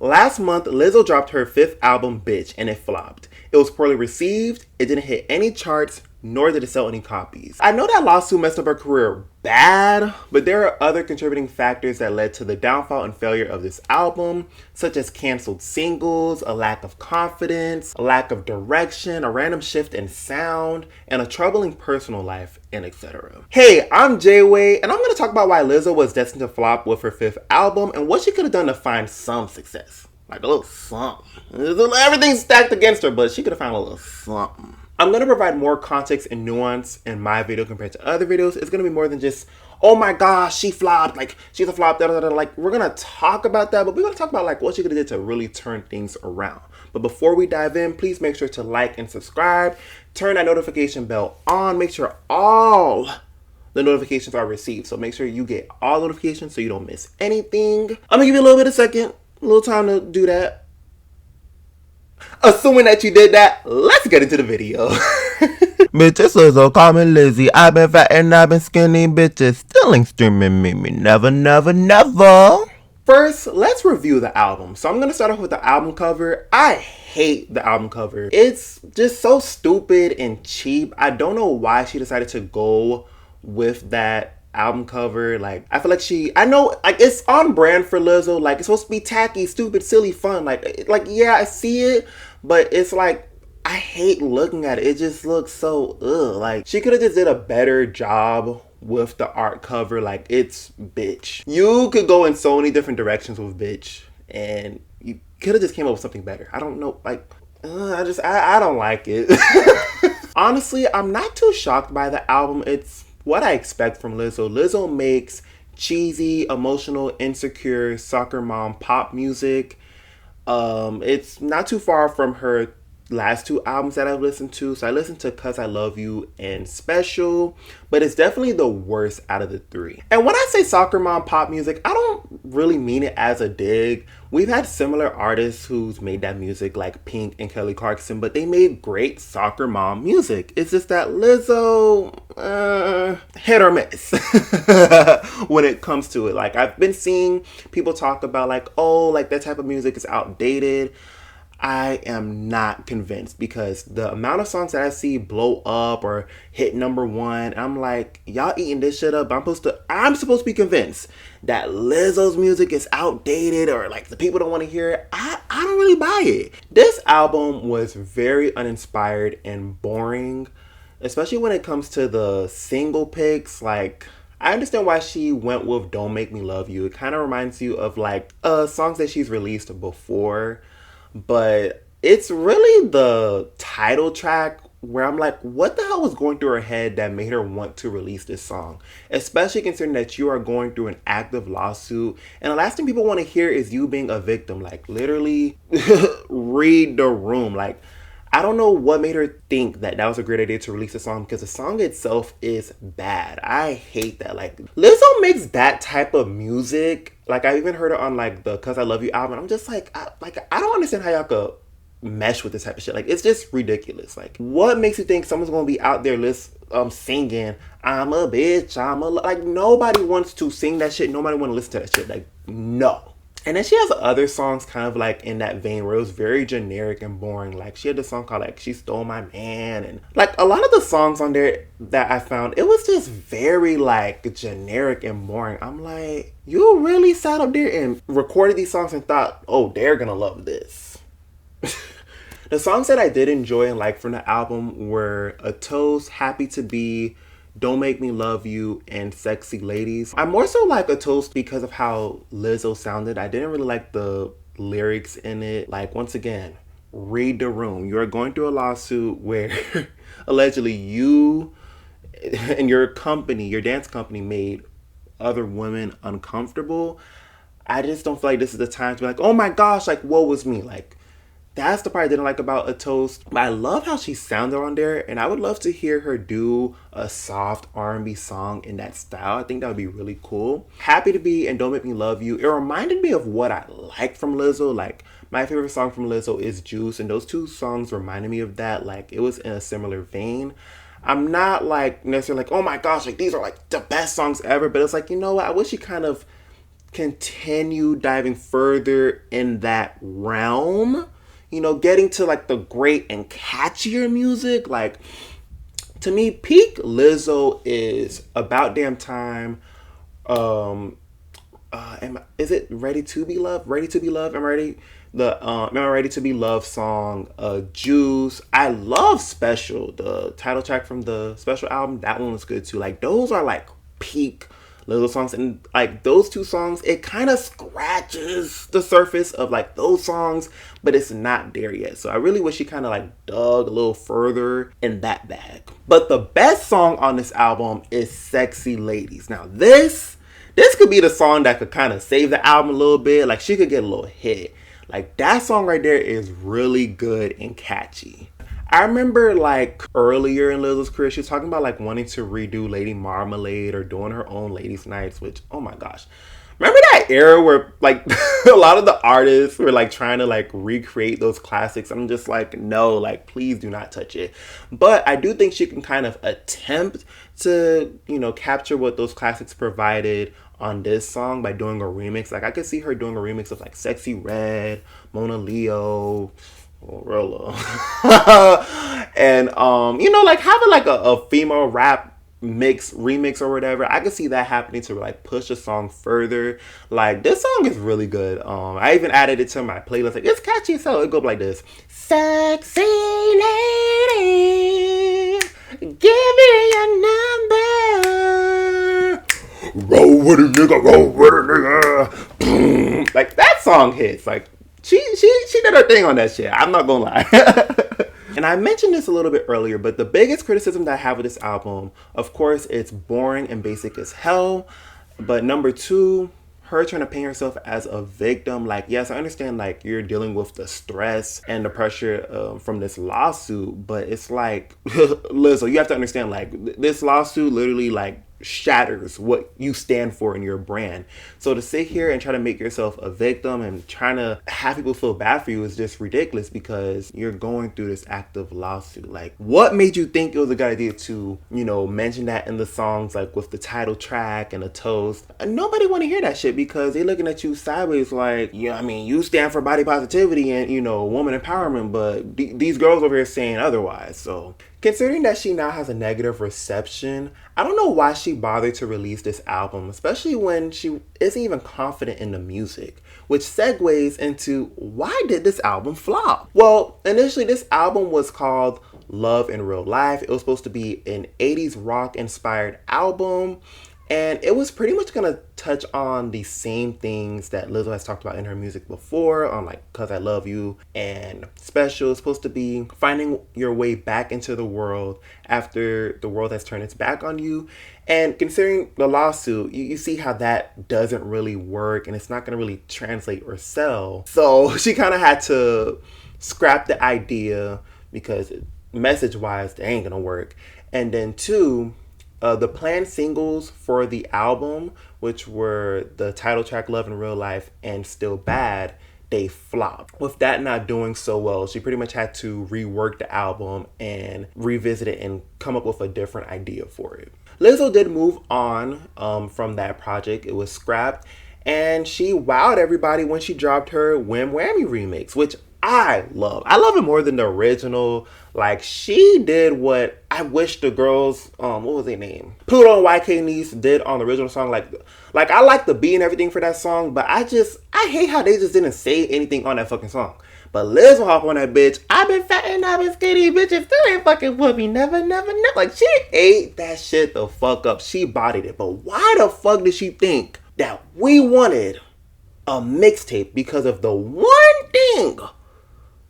Last month, Lizzo dropped her 5th album, Bitch, and it flopped. It was poorly received, it didn't hit any charts, nor did it sell any copies. I know that lawsuit messed up her career bad, but there are other contributing factors that led to the downfall and failure of this album, such as canceled singles, a lack of confidence, a lack of direction, a random shift in sound, and a troubling personal life, and etc. Hey, I'm Jay-Way, and I'm going to talk about why Lizzo was destined to flop with her 5th album and what she could have done to find some success. Like a little something. Everything's stacked against her, but she could have found a little something. I'm going to provide more context and nuance in my video compared to other videos. It's going to be more than just, oh my gosh, she flopped, like, she's a flop, da da da. Like, we're going to talk about that, but we're going to talk about, like, what she could have did to really turn things around. But before we dive in, please make sure to like and subscribe. Turn that notification bell on. Make sure all the notifications are received. So make sure you get all notifications so you don't miss anything. I'm going to give you a little bit of second, a little time to do that. Assuming that you did that, let's get into the video. Bitches Lizzo, call me Lizzie. I've been fat and I've been skinny. Bitches still ain't streaming me. Never, never, never. First, let's review the album. So I'm going to start off with the album cover. I hate the album cover. It's just so stupid and cheap. I don't know why she decided to go with that album cover. Like, I feel like I know, like, it's on brand for Lizzo. Like, it's supposed to be tacky, stupid, silly, fun. Like, yeah, I see it, but it's like, I hate looking at it. It just looks so, ugh. Like, she could have just did a better job with the art cover. Like, it's Bitch. You could go in so many different directions with Bitch, and you could have just came up with something better. I don't know, like, I don't like it. Honestly, I'm not too shocked by the album. It's what I expect from Lizzo. Lizzo makes cheesy, emotional, insecure, soccer mom pop music. It's not too far from her last 2 albums that I've listened to. So I listened to 'Cause I Love You and Special, but it's definitely the worst out of the 3. And when I say soccer mom pop music, I don't really mean it as a dig. We've had similar artists who's made that music, like Pink and Kelly Clarkson, but they made great soccer mom music. It's just that Lizzo, hit or miss when it comes to it. Like, I've been seeing people talk about, like, oh, like, that type of music is outdated. I am not convinced, because the amount of songs that I see blow up or hit #1, I'm like, y'all eating this shit up. I'm supposed to be convinced that Lizzo's music is outdated, or like the people don't want to hear it. I don't really buy it. This album was very uninspired and boring, especially when it comes to the single picks. Like, I understand why she went with Don't Make Me Love You. It kind of reminds you of like songs that she's released before. But it's really the title track where I'm like, what the hell was going through her head that made her want to release this song? Especially considering that you are going through an active lawsuit. And the last thing people want to hear is you being a victim. Like, literally, read the room. Like, I don't know what made her think that that was a great idea to release a song, because the song itself is bad. I hate that. Like, Lizzo makes that type of music. Like, I even heard it on like the 'Cause I Love You album. I'm just like, I don't understand how y'all could mesh with this type of shit. Like, it's just ridiculous. Like, what makes you think someone's gonna be out there singing, I'm a bitch, like, nobody wants to sing that shit. Nobody want to listen to that shit. Like, no. And then she has other songs kind of like in that vein where it was very generic and boring. Like, she had this song called like She Stole My Man, and like a lot of the songs on there that I found, it was just very like generic and boring. I'm like, you really sat up there and recorded these songs and thought, oh, they're gonna love this. The songs that I did enjoy and like from the album were A Toast, Happy to Be, Don't Make Me Love You, and Sexy Ladies. I more so like A Toast because of how Lizzo sounded. I didn't really like the lyrics in it. Like, once again, read the room. You're going through a lawsuit where allegedly you and your company, your dance company, made other women uncomfortable. I just don't feel like this is the time to be like, oh my gosh, like, woe was me. Like, that's the part I didn't like about A Toast. But I love how she sounded on there, and I would love to hear her do a soft R&B song in that style. I think that would be really cool. Happy to Be and Don't Make Me Love You, it reminded me of what I like from Lizzo. Like, my favorite song from Lizzo is Juice, and those 2 songs reminded me of that. Like, it was in a similar vein. I'm not like necessarily like, oh my gosh, like, these are like the best songs ever, but it's like, you know what, I wish she kind of continue diving further in that realm, you know, getting to like the great and catchier music. Like, to me, peak Lizzo is About Damn Time. Is it Ready to Be Loved? Ready to Be Loved? Am I Ready to Be Loved song, Juice. I love Special, the title track from the Special album. That one was good too. Like, those are like peak Lizzo songs, and like those two songs, it kind of scratches the surface of like those songs, but it's not there yet. So I really wish she kind of like dug a little further in that bag. But the best song on this album is Sexy Ladies. Now this could be the song that could kind of save the album a little bit. Like, she could get a little hit. Like, that song right there is really good and catchy. I remember like earlier in Lizzo's career, she was talking about like wanting to redo Lady Marmalade or doing her own ladies' nights, which, oh my gosh. Remember that era where like a lot of the artists were like trying to like recreate those classics? I'm just like, no, like, please do not touch it. But I do think she can kind of attempt to, you know, capture what those classics provided on this song by doing a remix. Like, I could see her doing a remix of like Sexy Red, Mona Leo, Rolo. And you know, like having like a female rap remix or whatever. I could see that happening to like push the song further. Like, this song is really good. I even added it to my playlist. Like, it's catchy, so it goes like this: sexy lady, give me your number, roll with a nigga, roll with a nigga. Like, that song hits. Like, she did her thing on that shit. I'm not gonna lie. And I mentioned this a little bit earlier, but the biggest criticism that I have with this album, of course, it's boring and basic as hell. But number two, her trying to paint herself as a victim. Like, yes, I understand like you're dealing with the stress and the pressure from this lawsuit, but it's like, Lizzo, you have to understand, like, this lawsuit literally like shatters what you stand for in your brand. So to sit here and try to make yourself a victim and trying to have people feel bad for you is just ridiculous, because you're going through this active lawsuit. Like, what made you think it was a good idea to, you know, mention that in the songs, like with the title track and a toast? Nobody want to hear that shit, because they're looking at you sideways like, yeah, I mean, you stand for body positivity and, you know, woman empowerment, but these girls over here saying otherwise. So considering that she now has a negative reception, I don't know why she bothered to release this album, especially when she isn't even confident in the music, which segues into, why did this album flop? Well, initially this album was called Love in Real Life. It was supposed to be an 80s rock inspired album, and it was pretty much gonna touch on the same things that Lizzo has talked about in her music before, on like Cause I Love You and Special. It's supposed to be finding your way back into the world after the world has turned its back on you. And considering the lawsuit, you see how that doesn't really work, and it's not gonna really translate or sell. So she kind of had to scrap the idea, because message wise, they ain't gonna work. And then two, the planned singles for the album, which were the title track Love in Real Life and Still Bad, they flopped. With that not doing so well, she pretty much had to rework the album and revisit it and come up with a different idea for it. Lizzo did move on from that project. It was scrapped, and she wowed everybody when she dropped her Wham Whammy remix, which I love. I love it more than the original. Like, she did what I wish the girls, what was their name? Pluto and YK Niece did on the original song. Like I like the beat and everything for that song, but I hate how they just didn't say anything on that fucking song. But Liz will hop on that bitch. I've been fat and I've been skinny, bitches still ain't fucking with me. Never, never, never. Like, she ate that shit the fuck up. She bodied it. But why the fuck did she think that we wanted a mixtape because of the one thing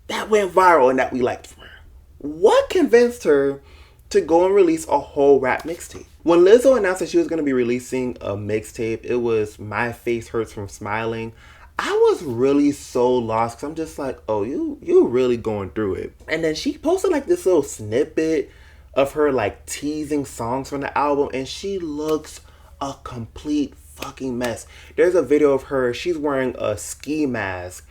that went viral and that we liked from her? What convinced her to go and release a whole rap mixtape? When Lizzo announced that she was going to be releasing a mixtape, it was My Face Hurts from Smiling. I was really so lost, because I'm just like, oh, you really going through it. And then she posted like this little snippet of her like teasing songs from the album, and she looks a complete fucking mess. There's a video of her, she's wearing a ski mask,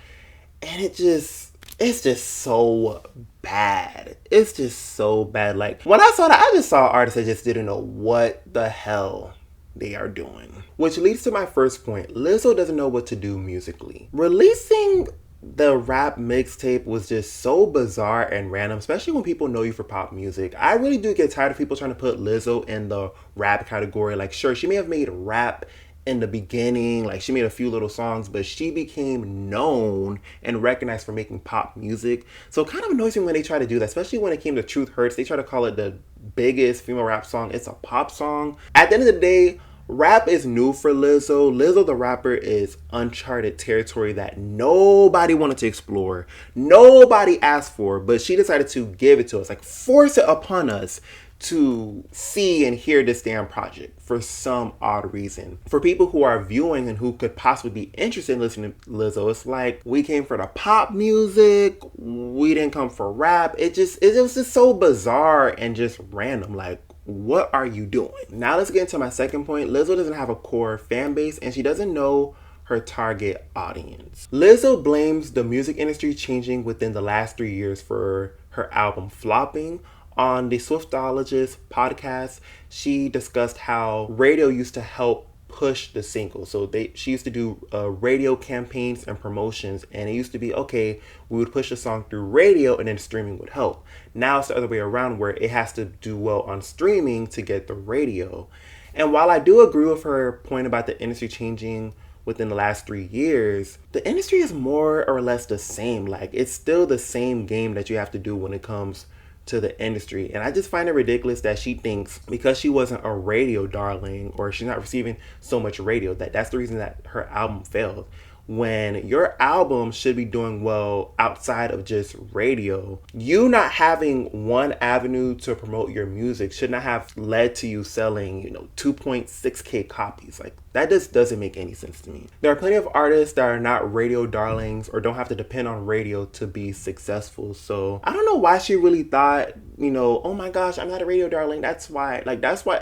and it's just so bad. It's just so bad. Like, when I saw that, I just saw artists that just didn't know what the hell they are doing. Which leads to my first point. Lizzo doesn't know what to do musically. Releasing the rap mixtape was just so bizarre and random, especially when people know you for pop music. I really do get tired of people trying to put Lizzo in the rap category. Like, sure, she may have made rap in the beginning, like she made a few little songs, but she became known and recognized for making pop music. So it kind of annoys me when they try to do that, especially when it came to Truth Hurts. They try to call it the biggest female rap song. It's a pop song. At the end of the day, rap is new for Lizzo. Lizzo the rapper is uncharted territory that nobody wanted to explore. Nobody asked for, but she decided to give it to us, like force it upon us to see and hear this damn project for some odd reason. For people who are viewing and who could possibly be interested in listening to Lizzo, it's like, we came for the pop music, we didn't come for rap. It was just so bizarre and just random. Like, what are you doing? Now let's get into my second point. Lizzo doesn't have a core fan base and she doesn't know her target audience. Lizzo blames the music industry changing within the last 3 years for her album flopping. On the Swiftologist podcast, she discussed how radio used to help push the single. So she used to do radio campaigns and promotions, and it used to be, okay, we would push a song through radio and then streaming would help. Now it's the other way around, where it has to do well on streaming to get the radio. And while I do agree with her point about the industry changing within the last 3 years, the industry is more or less the same. Like, it's still the same game that you have to do when it comes to the industry. And I just find it ridiculous that she thinks because she wasn't a radio darling, or she's not receiving so much radio, that's the reason that her album failed. When your album should be doing well outside of just radio, you not having one avenue to promote your music should not have led to you selling, 2.6K copies. Like, that just doesn't make any sense to me. There are plenty of artists that are not radio darlings or don't have to depend on radio to be successful. So I don't know why she really thought, oh my gosh, I'm not a radio darling. That's why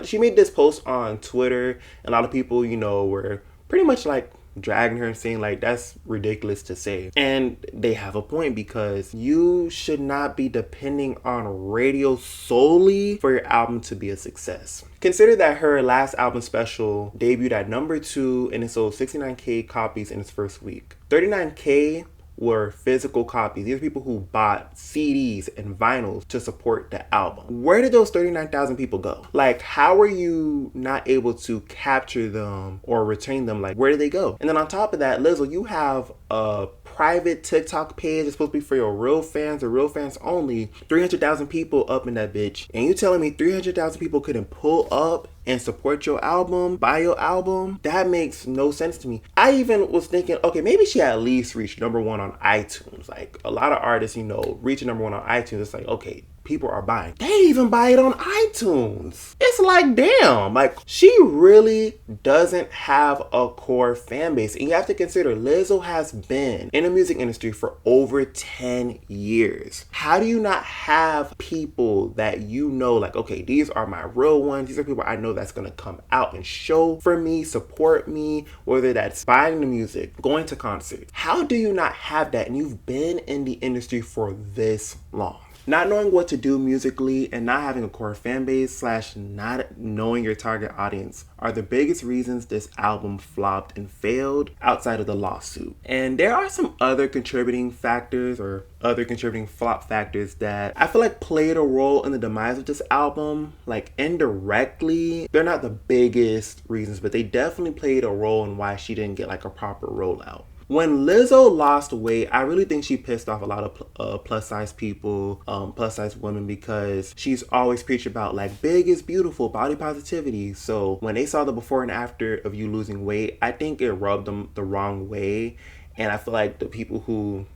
she made this post on Twitter. And a lot of people, were pretty much like dragging her and saying like, that's ridiculous to say. And they have a point, because you should not be depending on radio solely for your album to be a success. Consider that her last album, Special, debuted at number 2 and it sold 69K copies in its first week. 39K were physical copies. These are people who bought CDs and vinyls to support the album. Where did those 39,000 people go? Like, how are you not able to capture them or retain them? Like, where did they go? And then on top of that, Lizzo, you have a private TikTok page. It's supposed to be for your real fans or real fans only. 300,000 people up in that bitch. And you telling me 300,000 people couldn't pull up and support your album, buy your album? That makes no sense to me. I even was thinking, okay, maybe she at least reached number 1 on iTunes. Like, a lot of artists, reaching number 1 on iTunes, it's like, okay, people are buying. They even buy it on iTunes. It's like, damn, like, she really doesn't have a core fan base. And you have to consider, Lizzo has been in the music industry for over 10 years. How do you not have people that like, okay, these are my real ones. These are people I know that's gonna come out and show for me, support me, whether that's buying the music, going to concerts. How do you not have that? And you've been in the industry for this long. Not knowing what to do musically and not having a core fan base / not knowing your target audience are the biggest reasons this album flopped and failed outside of the lawsuit. And there are some other contributing factors or other contributing flop factors that I feel like played a role in the demise of this album. Like, indirectly, they're not the biggest reasons, but they definitely played a role in why she didn't get like a proper rollout. When Lizzo lost weight, I really think she pissed off a lot of plus size people, plus size women, because she's always preached about like big is beautiful, body positivity. So when they saw the before and after of you losing weight, I think it rubbed them the wrong way. And I feel like the people who,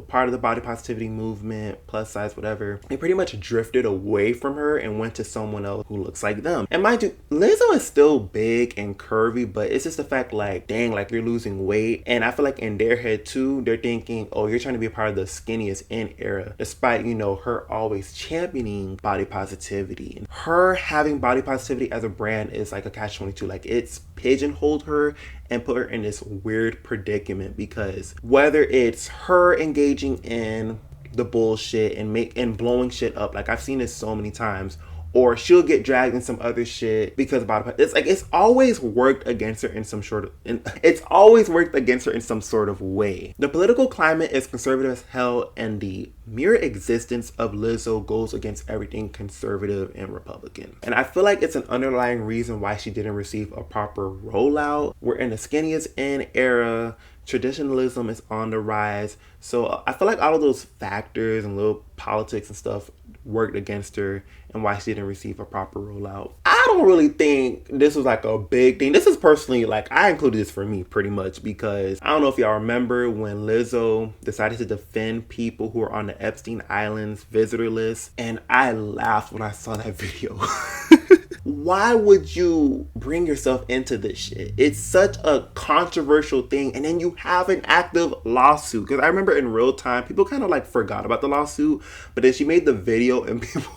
part of the body positivity movement, plus size, whatever, they pretty much drifted away from her and went to someone else who looks like them. And mind you, Lizzo is still big and curvy, but it's just the fact like, dang, like you're losing weight. And I feel like in their head too, they're thinking, oh, you're trying to be a part of the skinniest in era, despite, her always championing body positivity. And her having body positivity as a brand is like a catch-22. Like, it's pigeonholed her and put her in this weird predicament, because whether it's her engaging in the bullshit and blowing shit up, like I've seen this so many times, or she'll get dragged in some other shit because about it's like it's always worked against her in some sort of it's always worked against her in some sort of way. The political climate is conservative as hell, and the mere existence of Lizzo goes against everything conservative and Republican. And I feel like it's an underlying reason why she didn't receive a proper rollout. We're in the skinniest in era. Traditionalism is on the rise. So I feel like all of those factors and little politics and stuff worked against her and why she didn't receive a proper rollout. I don't really think this was like a big thing. This is personally like I included this for me pretty much because I don't know if y'all remember when Lizzo decided to defend people who are on the Epstein Islands visitor list, and I laughed when I saw that video. Why would you bring yourself into this shit? It's such a controversial thing, and then you have an active lawsuit. Because I remember in real time, people kind of like forgot about the lawsuit, but then she made the video and people...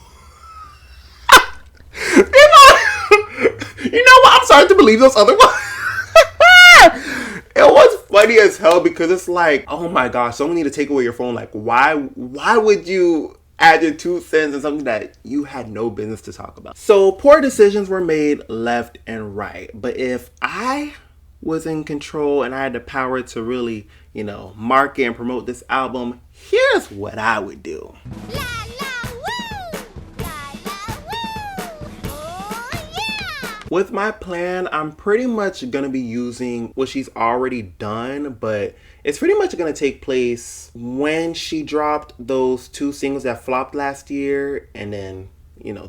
you know what? I'm starting to believe those other ones. It was funny as hell because it's like, oh my gosh, someone need to take away your phone. Like, why would you add your 2 cents in something that you had no business to talk about? So poor decisions were made left and right. But if I was in control and I had the power to really, market and promote this album, here's what I would do. La, la, woo! La, la, woo! Oh, yeah! With my plan, I'm pretty much going to be using what she's already done, but it's pretty much going to take place when she dropped those 2 singles that flopped last year and then,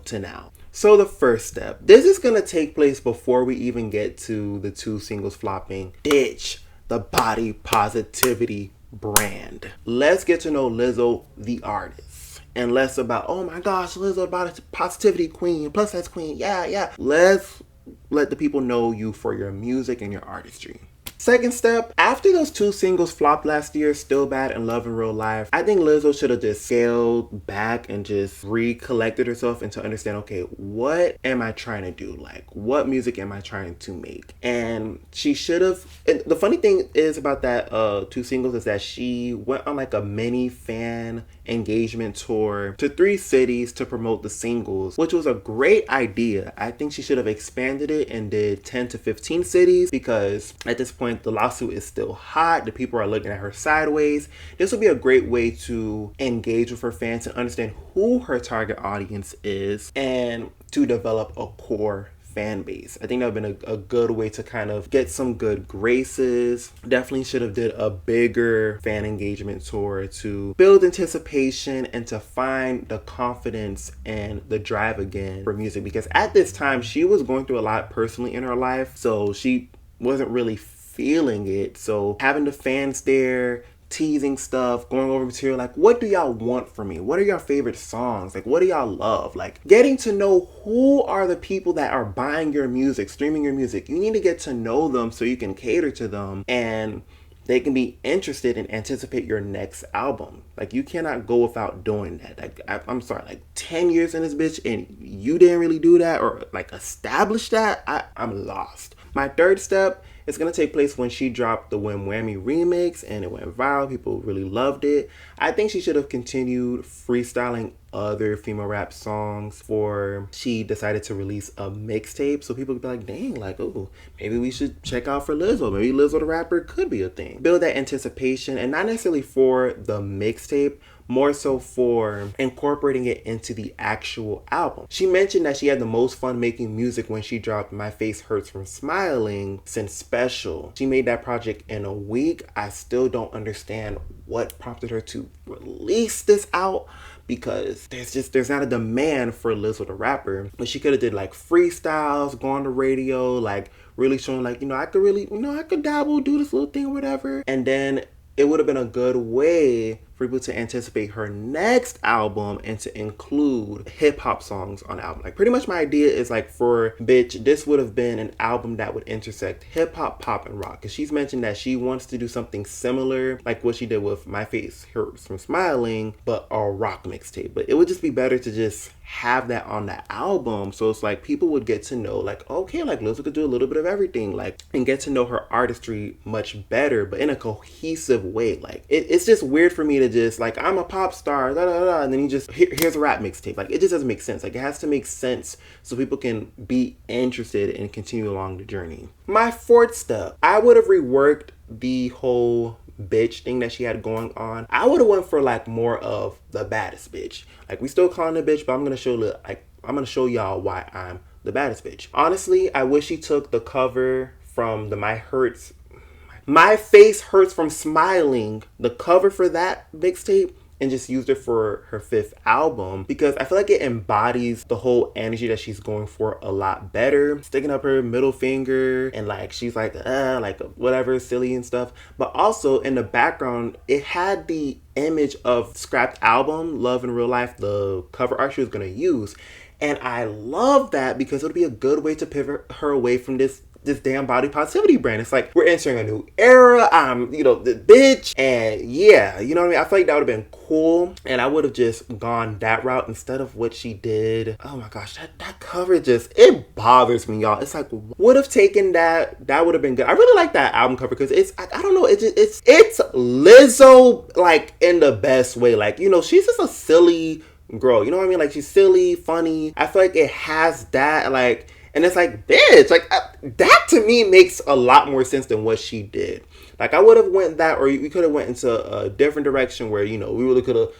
to now. So the first step, this is going to take place before we even get to the 2 singles flopping. Ditch the body positivity brand. Let's get to know Lizzo, the artist, and less about, oh my gosh, Lizzo, body positivity queen, plus size queen, yeah. Let's let the people know you for your music and your artistry. Second step, after those 2 singles flopped last year, Still Bad and Love in Real Life, I think Lizzo should have just scaled back and just recollected herself and to understand, okay, what am I trying to do? Like, what music am I trying to make? And she should have, and the funny thing is about that 2 singles is that she went on like a mini fan engagement tour to 3 cities to promote the singles, which was a great idea. I think she should have expanded it and did 10 to 15 cities because at this point the lawsuit is still hot. The people are looking at her sideways. This would be a great way to engage with her fans and understand who her target audience is and to develop a core fan base. I think that would have been a good way to kind of get some good graces. Definitely should have did a bigger fan engagement tour to build anticipation and to find the confidence and the drive again for music, because at this time she was going through a lot personally in her life, so she wasn't really feeling it. So having the fans there, teasing stuff, going over material, like, what do y'all want from me? What are your favorite songs? Like, what do y'all love? Like, getting to know who are the people that are buying your music, streaming your music. You need to get to know them so you can cater to them and they can be interested and anticipate your next album. Like, you cannot go without doing that. Like, I'm sorry, like 10 years in this bitch and you didn't really do that or like establish that, I'm lost. My third step, it's going to take place when she dropped the Wham Whammy remix and it went viral. People really loved it. I think she should have continued freestyling other female rap songs before she decided to release a mixtape. So people could be like, dang, like, oh, maybe we should check out for Lizzo. Maybe Lizzo the rapper could be a thing. Build that anticipation, and not necessarily for the mixtape, more so for incorporating it into the actual album. She mentioned that she had the most fun making music when she dropped My Face Hurts From Smiling since Special. She made that project in a week. I still don't understand what prompted her to release this out, because there's not a demand for Lizzo the rapper. But she could have did like freestyles, go on the radio, like really showing like, I could dabble, do this little thing or whatever. And then it would have been a good way for people to anticipate her next album and to include hip-hop songs on the album. Like, pretty much my idea is like, for Bitch, this would have been an album that would intersect hip-hop, pop, and rock. Because she's mentioned that she wants to do something similar, like what she did with My Face Hurts From Smiling, but a rock mixtape. But it would just be better to just have that on the album, so it's like people would get to know, like, okay, like Lizzo could do a little bit of everything, like, and get to know her artistry much better, but in a cohesive way. Like, it's just weird for me to just like, I'm a pop star, da da da, and then you just here's a rap mixtape. Like, it just doesn't make sense. Like, it has to make sense so people can be interested and continue along the journey. My fourth step, I would have reworked the whole bitch thing that she had going on. I would have went for like more of the baddest bitch. Like, we still calling her bitch, but I'm gonna show y'all why I'm the baddest bitch. Honestly, I wish she took the cover from the My Face Hurts from Smiling, the cover for that mixtape, and just used it for her fifth album, because I feel like it embodies the whole energy that she's going for a lot better. Sticking up her middle finger and like she's like whatever, silly and stuff. But also in the background, it had the image of scrapped album Love in Real Life, the cover art she was gonna use. And I love that because it would be a good way to pivot her away from this damn body positivity brand. It's like, we're entering a new era. I'm, the bitch. And yeah, you know what I mean? I feel like that would have been cool. And I would have just gone that route instead of what she did. Oh my gosh, that cover it bothers me, y'all. It's like, would have taken that would have been good. I really like that album cover because I don't know, it's Lizzo, like, in the best way. Like, she's just a silly girl. You know what I mean? Like, she's silly, funny. I feel like it has that, like, and it's like, bitch, like, that to me makes a lot more sense than what she did. Like, I would have went that, or we could have went into a different direction where, we really could have,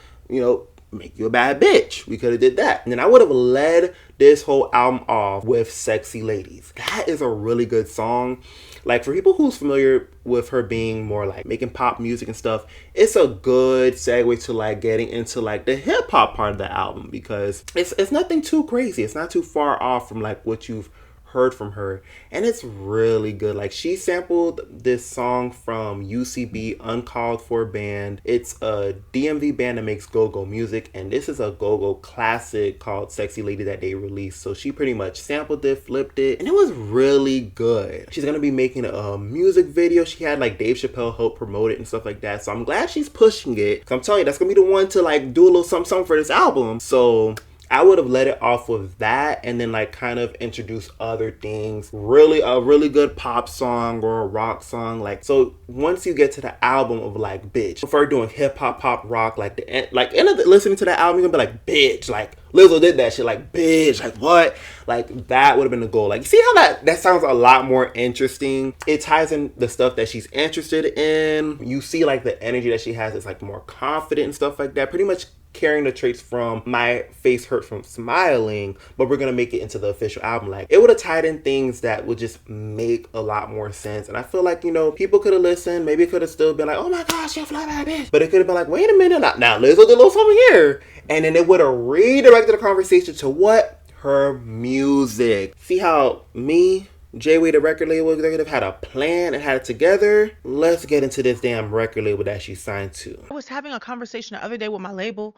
make you a bad bitch. We could have did that. And then I would have led this whole album off with Sexy Ladies. That is a really good song. Like, for people who's familiar with her being more like making pop music and stuff, it's a good segue to like getting into like the hip hop part of the album, because it's nothing too crazy. It's not too far off from like what you've heard from her, and it's really good. Like, she sampled this song from UCB, Uncalled For Band. It's a DMV band that makes go-go music, and this is a go-go classic called Sexy Lady that they released. So she pretty much sampled it, flipped it, and it was really good. She's gonna be making a music video. She had like Dave Chappelle help promote it and stuff like that, so I'm glad she's pushing it, because I'm telling you, that's gonna be the one to like do a little something for this album. So I would have let it off with that, and then like kind of introduce other things. Really, a really good pop song or a rock song. Like, so once you get to the album of like, bitch, before doing hip hop, pop, rock, like the end, like end of listening to that album, you're gonna be like, bitch, like Lizzo did that shit, like, bitch, like what? Like, that would have been the goal. Like, you see how that sounds a lot more interesting. It ties in the stuff that she's interested in. You see like the energy that she has is like more confident and stuff like that. Pretty much carrying the traits from My Face Hurt from Smiling, but we're gonna make it into the official album. Like, it would have tied in things that would just make a lot more sense. And I feel like, people could have listened. Maybe it could have still been like, oh my gosh, you're fly bad bitch. But it could have been like, wait a minute, now Lizzo did a little something here. And then it would have redirected the conversation to what? Her music. See how me, J-Way, the record label executive, had a plan and had it together? Let's get into this damn record label that she signed to. I was having a conversation the other day with my label,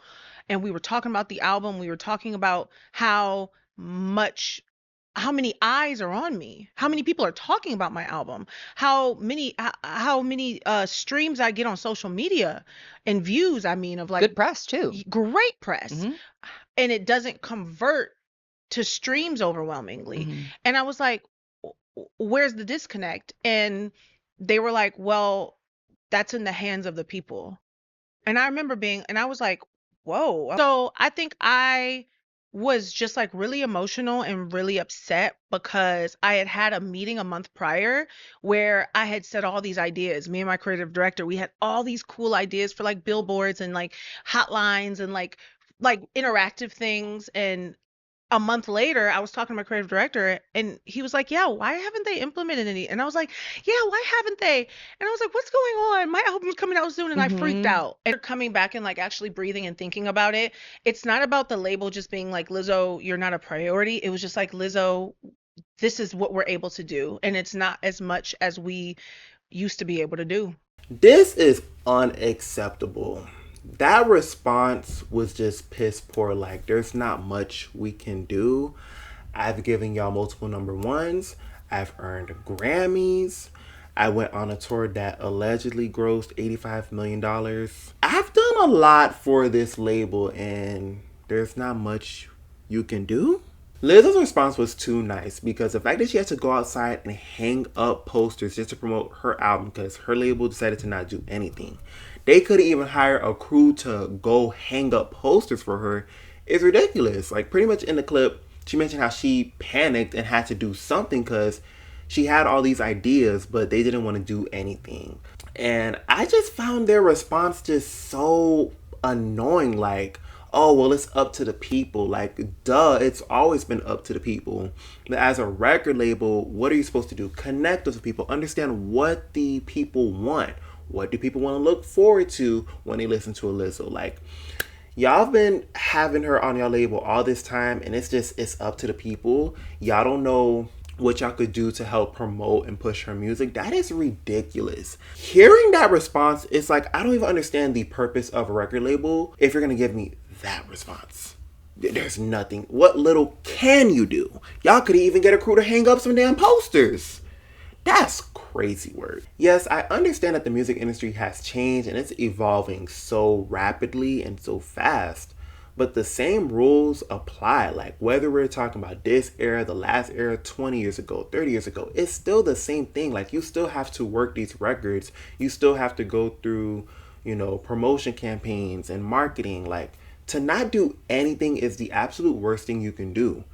and we were talking about the album. We were talking about how many eyes are on me, how many people are talking about my album, how many streams I get on social media and views. I mean, of like good press too. Great press. And it doesn't convert to streams overwhelmingly. And I was like, where's the disconnect? And they were like, well, that's in the hands of the people. And I remember and I was like, whoa. So I think I was just like really emotional and really upset because I had a meeting a month prior where I had said all these ideas. Me and my creative director, we had all these cool ideas for like billboards and like hotlines and like interactive things. And a month later, I was talking to my creative director, and he was like, yeah, why haven't they implemented any? And I was like, yeah, why haven't they? And I was like, what's going on? My album's coming out soon. And I freaked out. And coming back and like actually breathing and thinking about it, it's not about the label just being like, Lizzo, you're not a priority. It was just like, Lizzo, this is what we're able to do. And it's not as much as we used to be able to do. This is unacceptable. That response was just piss poor. Like, there's not much we can do. I've given y'all multiple number ones. I've earned Grammys. I went on a tour that allegedly grossed $85 million. I've done a lot for this label, and there's not much you can do. Lizzo's response was too nice, because the fact that she had to go outside and hang up posters just to promote her album because her label decided to not do anything. they couldn't even hire a crew to go hang up posters for her. It's ridiculous. Like, pretty much in the clip, she mentioned how she panicked and had to do something because she had all these ideas, but they didn't want to do anything. And I just found their response just so annoying. Like, oh, well, it's up to the people. Like, duh, it's always been up to the people. But as a record label, what are you supposed to do? Connect with the people. Understand what the people want. What do people want to look forward to when they listen to a Lizzo? Like, y'all have been having her on your label all this time, and it's up to the people. Y'all don't know what y'all could do to help promote and push her music. That is ridiculous. Hearing that response, it's like, I don't even understand the purpose of a record label if you're gonna give me that response. There's nothing. What little can you do? Y'all could even get a crew to hang up some damn posters. That's crazy work. Yes, I understand that the music industry has changed and it's evolving so rapidly and so fast. But the same rules apply. Like, whether we're talking about this era, the last era, 20 years ago, 30 years ago, it's still the same thing. Like, you still have to work these records. You still have to go through, promotion campaigns and marketing. Like, to not do anything is the absolute worst thing you can do.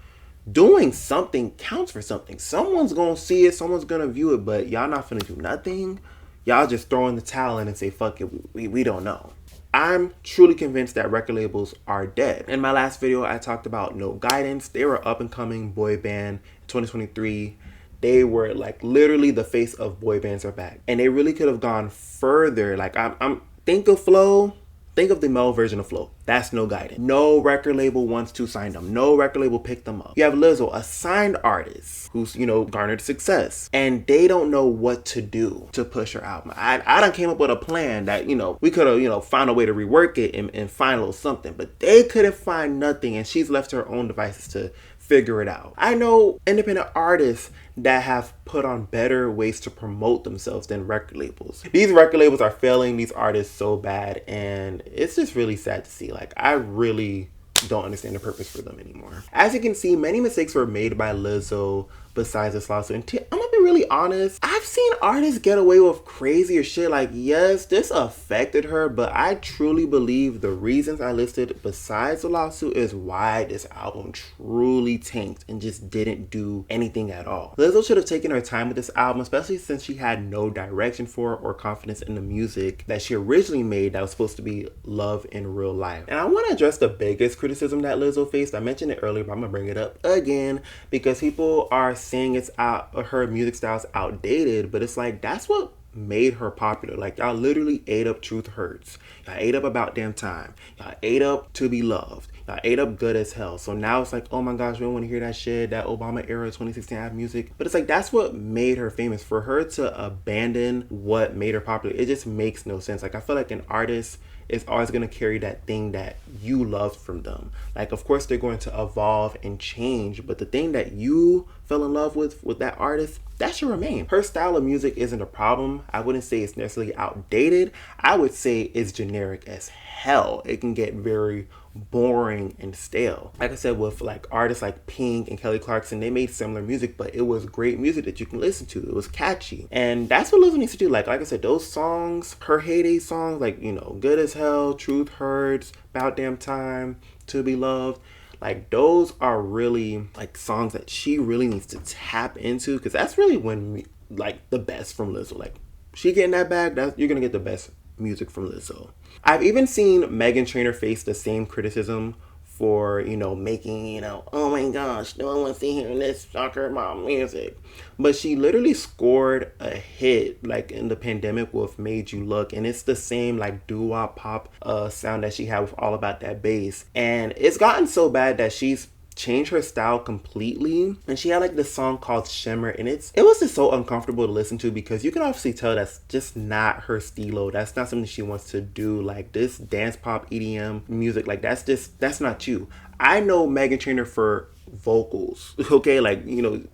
Doing something counts for something. Someone's gonna see it, someone's gonna view it, but y'all not finna do nothing. Y'all just throw in the towel in and say, fuck it, we don't know. I'm truly convinced that record labels are dead. In my last video, I talked about No Guidance. They were up and coming boy band 2023. They were like literally the face of boy bands are back. And they really could have gone further. Like, I'm think of Flow. Think of the male version of Flow. That's No Guidance. No record label wants to sign them. No record label picked them up. You have Lizzo, a signed artist who's, garnered success. And they don't know what to do to push her album. I done came up with a plan that, we could have, found a way to rework it and find a little something. But they couldn't find nothing. And she's left to her own devices to figure it out. I know independent artists that have put on better ways to promote themselves than record labels. These record labels are failing these artists so bad, and it's just really sad to see. Like, I really don't understand the purpose for them anymore. As you can see, many mistakes were made by Lizzo besides this lawsuit. And I'm gonna be really honest, I've seen artists get away with crazier shit. Like, yes, this affected her, but I truly believe the reasons I listed besides the lawsuit is why this album truly tanked and just didn't do anything at all. Lizzo should have taken her time with this album, especially since she had no direction for or confidence in the music that she originally made that was supposed to be love in real life. And I want to address the biggest criticism that Lizzo faced. I mentioned it earlier, but I'm gonna bring it up again because people are saying her music style's outdated, but it's like, that's what made her popular. Like, y'all literally ate up Truth Hurts. Y'all ate up About Damn Time. Y'all ate up To Be Loved. Y'all ate up Good as Hell. So now it's like, oh my gosh, we don't want to hear that shit, that Obama era 2016 app music. But it's like, that's what made her famous. For her to abandon what made her popular, it just makes no sense. Like, I feel like an artist is always going to carry that thing that you loved from them. Like, of course, they're going to evolve and change, but the thing that you fell in love with that artist, that should remain. Her style of music isn't a problem. I wouldn't say it's necessarily outdated. I would say it's generic as hell. It can get very boring and stale. Like I said, with like artists like Pink and Kelly Clarkson, they made similar music, but it was great music that you can listen to. It was catchy. And that's what Lizzo needs to do. Like I said, those songs, her heyday songs, like, Good as Hell, Truth Hurts, About Damn Time, To Be Loved, like, those are really like songs that she really needs to tap into, because that's really when like the best from Lizzo. Like, she getting that bag, you're gonna get the best music from Lizzo. I've even seen Meghan Trainor face the same criticism for, making, oh my gosh, no one wants to hear this soccer mom music. But she literally scored a hit, like, in the pandemic with Made You Look. And it's the same, like, doo-wop pop sound that she had with All About That Bass. And it's gotten so bad that she's changed her style completely. And she had like this song called Shimmer, and it was just so uncomfortable to listen to, because you can obviously tell that's just not her stilo. That's not something she wants to do. Like, this dance pop EDM music, like, that's not you. I know Meghan Trainor for vocals, okay? Like,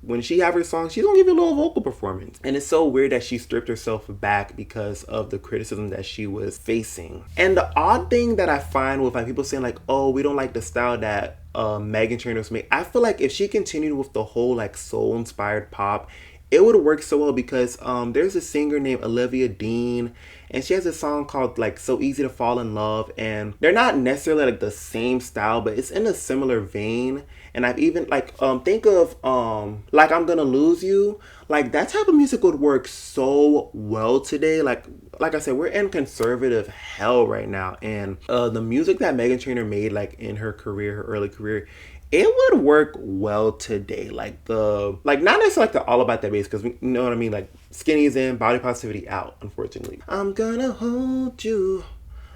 when she have her songs, she's gonna give you a little vocal performance. And it's so weird that she stripped herself back because of the criticism that she was facing. And the odd thing that I find with like people saying like, oh, we don't like the style that Meghan Trainor was made, I feel like if she continued with the whole like soul inspired pop, it would work so well because there's a singer named Olivia Dean, and she has a song called like So Easy to Fall in Love, and they're not necessarily like the same style, but it's in a similar vein. And I've even like think of like I'm Gonna Lose You. Like that type of music would work so well today. Like I said, we're in conservative hell right now, and the music that Meghan Trainor made like in her career, her early career, it would work well today. Like not necessarily like the All About That Bass, because you know what I mean. Like Skinny's in, Body Positivity out. Unfortunately, I'm gonna hold you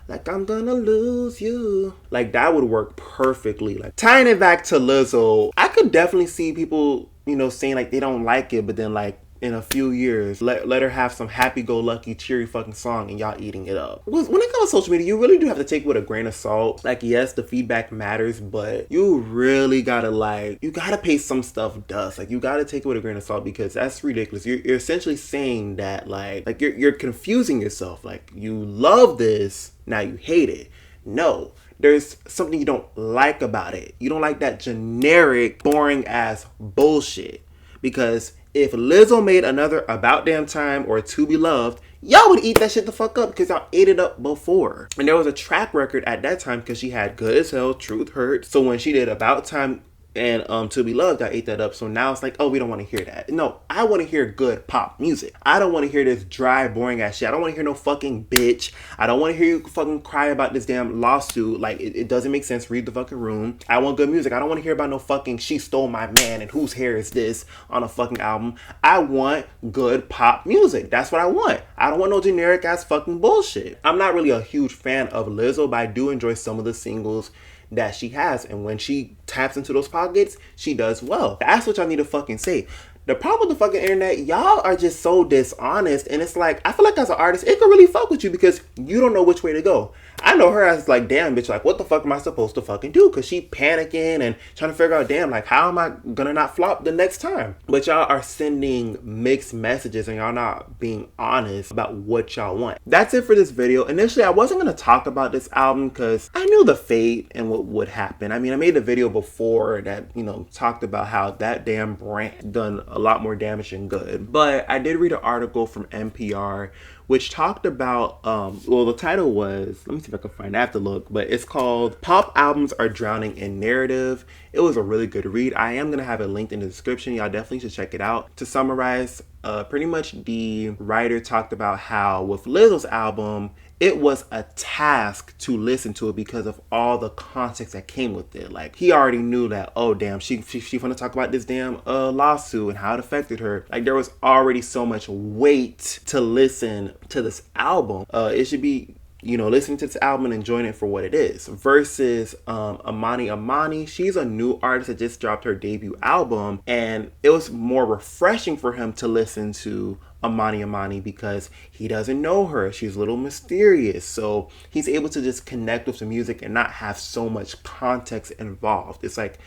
like I'm gonna lose you. Like that would work perfectly. Like tying it back to Lizzo, I could definitely see people, you know, saying like they don't like it, but then like in a few years, let her have some happy-go-lucky, cheery fucking song and y'all eating it up. When it comes to social media, you really do have to take it with a grain of salt. Like, yes, the feedback matters, but you really gotta you gotta pay some stuff dust. Like, you gotta take it with a grain of salt because that's ridiculous. You're essentially saying that, like you're confusing yourself. Like, you love this, now you hate it. No. There's something you don't like about it. You don't like that generic, boring ass bullshit. Because if Lizzo made another About Damn Time or To Be Loved, y'all would eat that shit the fuck up because y'all ate it up before. And there was a track record at that time because she had Good as Hell, Truth Hurt. So when she did About Time and To Be Loved, I ate that up. So now it's like, oh, we don't want to hear that. No, I want to hear good pop music. I don't want to hear this dry, boring ass shit. I don't want to hear no fucking bitch. I don't want to hear you fucking cry about this damn lawsuit. Like, it doesn't make sense. Read the fucking room. I want good music. I don't want to hear about no fucking she stole my man and whose hair is this on a fucking album. I want good pop music. That's what I want. I don't want no generic ass fucking bullshit. I'm not really a huge fan of Lizzo, but I do enjoy some of the singles that she has, and when she taps into those pockets, she does well. That's what y'all need to fucking say. The problem with the fucking internet, y'all are just so dishonest, and it's like, I feel like as an artist, it could really fuck with you because you don't know which way to go. I know her as like, damn bitch, like what the fuck am I supposed to fucking do? Cause she panicking and trying to figure out, damn, like how am I gonna not flop the next time? But y'all are sending mixed messages and y'all not being honest about what y'all want. That's it for this video. Initially, I wasn't gonna talk about this album because I knew the fate and what would happen. I mean, I made a video before that, you know, talked about how that damn brand done a lot more damage than good. But I did read an article from NPR which talked about, well, the title was, let me see if I can find it, I have to look, but it's called Pop Albums Are Drowning in Narrative. It was a really good read. I am going to have it linked in the description. Y'all definitely should check it out. To summarize, pretty much the writer talked about how with Lizzo's album, it was a task to listen to it because of all the context that came with it. Like, he already knew that, oh, damn, she want to talk about this damn lawsuit and how it affected her. Like, there was already so much weight to listen to this album. It should be, you know, listening to this album and enjoying it for what it is. Versus Amani, she's a new artist that just dropped her debut album, and it was more refreshing for him to listen to Amani because he doesn't know her. She's a little mysterious, so he's able to just connect with the music and not have so much context involved. It's like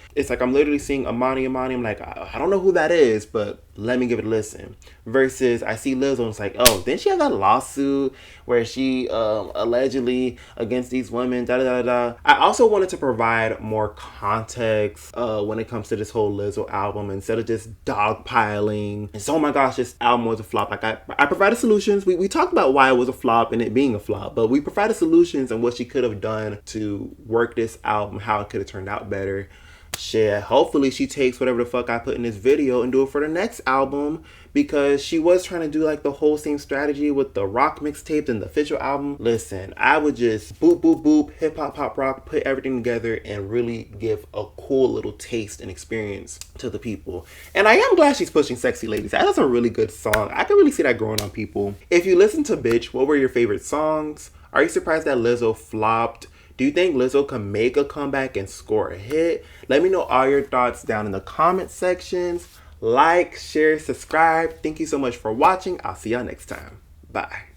I'm literally seeing Amani. I'm like, I don't know who that is, but let me give it a listen. Versus I see Lizzo and it's like, oh, didn't she have that lawsuit where she allegedly against these women, da da da da. I also wanted to provide more context when it comes to this whole Lizzo album instead of just dogpiling and so, oh my gosh, this album was a flop. Like I provided solutions. We talked about why it was a flop and it being a flop, but we provided solutions and what she could have done to work this album, how it could have turned out better. Shit, hopefully she takes whatever the fuck I put in this video and do it for the next album, because she was trying to do like the whole same strategy with the rock mixtape and the official album. Listen, I would just boop boop boop, hip hop pop rock, put everything together and really give a cool little taste and experience to the people. And I am glad she's pushing Sexy Ladies. That's a really good song. I can really see that growing on people. If you listen to Bitch, what were your favorite songs? Are you surprised that Lizzo flopped? Do you think Lizzo can make a comeback and score a hit? Let me know all your thoughts down in the comment sections. Like, share, subscribe. Thank you so much for watching. I'll see y'all next time. Bye.